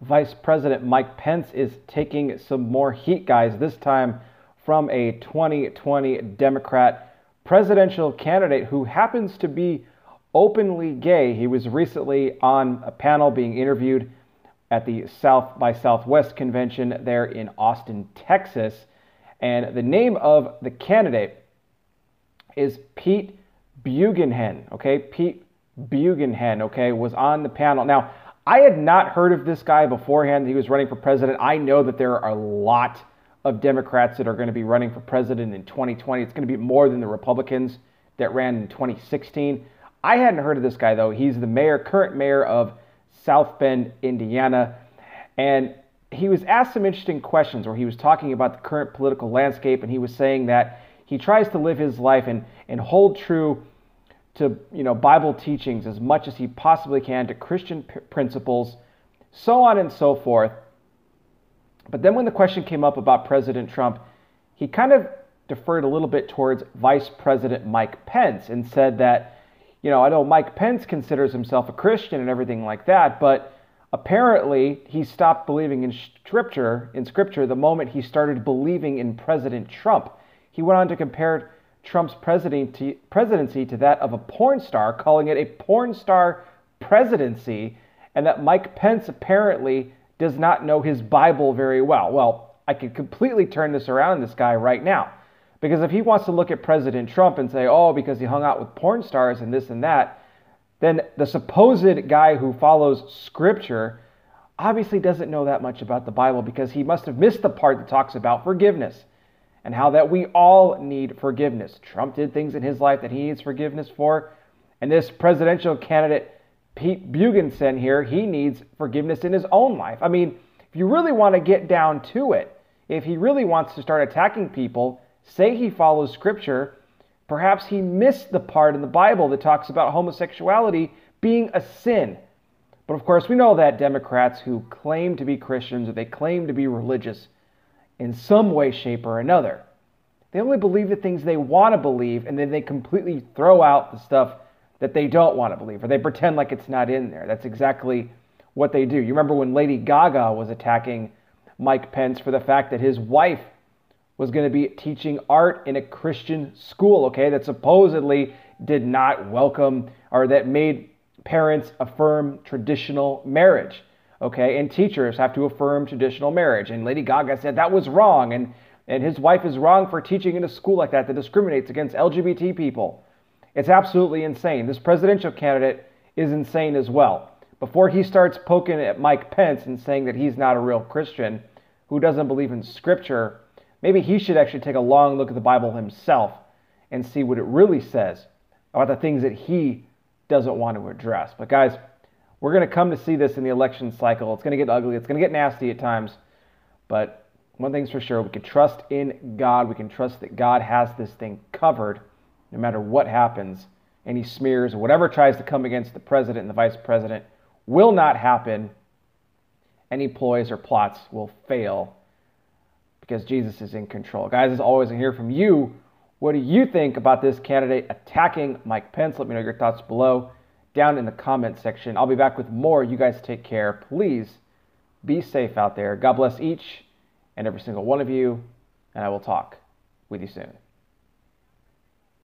Vice President Mike Pence is taking some more heat, guys, this time from a 2020 Democrat presidential candidate who happens to be openly gay. He was recently on a panel being interviewed at the South by Southwest convention there in Austin, Texas. And the name of the candidate is Pete Buggenhen, okay? Pete Buggenhen, okay, was on the panel. Now, I had not heard of this guy beforehand. He was running for president. I know that there are a lot of Democrats that are going to be running for president in 2020. It's going to be more than the Republicans that ran in 2016. I hadn't heard of this guy, though. He's the current mayor of South Bend, Indiana. And he was asked some interesting questions where he was talking about the current political landscape, and he was saying that he tries to live his life and hold true to Bible teachings as much as he possibly can, to Christian principles, so on and so forth. But then when the question came up about President Trump, he kind of deferred a little bit towards Vice President Mike Pence and said that, I know Mike Pence considers himself a Christian and everything like that, but apparently he stopped believing in Scripture the moment he started believing in President Trump. He went on to compare Trump's presidency to that of a porn star, calling it a porn star presidency, and that Mike Pence apparently does not know his Bible very well. Well, I could completely turn this around on this guy right now, because if he wants to look at President Trump and say, oh, because he hung out with porn stars and this and that, then the supposed guy who follows Scripture obviously doesn't know that much about the Bible, because he must have missed the part that talks about forgiveness and how that we all need forgiveness. Trump did things in his life that he needs forgiveness for, and this presidential candidate, Pete Buggenhen here, he needs forgiveness in his own life. I mean, if you really want to get down to it, if he really wants to start attacking people, say he follows Scripture, perhaps he missed the part in the Bible that talks about homosexuality being a sin. But of course, we know that Democrats who claim to be Christians, or they claim to be religious in some way, shape, or another, they only believe the things they want to believe, and then they completely throw out the stuff that they don't want to believe, or they pretend like it's not in there. That's exactly what they do. You remember when Lady Gaga was attacking Mike Pence for the fact that his wife was going to be teaching art in a Christian school, okay, that supposedly did not welcome, or that made parents affirm traditional marriage, okay, and teachers have to affirm traditional marriage. And Lady Gaga said that was wrong, and his wife is wrong for teaching in a school like that discriminates against LGBT people. It's absolutely insane. This presidential candidate is insane as well. Before he starts poking at Mike Pence and saying that he's not a real Christian who doesn't believe in Scripture, maybe he should actually take a long look at the Bible himself and see what it really says about the things that he doesn't want to address. But guys, we're going to come to see this in the election cycle. It's going to get ugly. It's going to get nasty at times. But one thing's for sure, we can trust in God. We can trust that God has this thing covered no matter what happens. Any smears or whatever tries to come against the president and the vice president will not happen. Any ploys or plots will fail because Jesus is in control. Guys, as always, I hear from you. What do you think about this candidate attacking Mike Pence? Let me know your thoughts below down in the comment section. I'll be back with more. You guys take care. Please be safe out there. God bless each and every single one of you, and I will talk with you soon.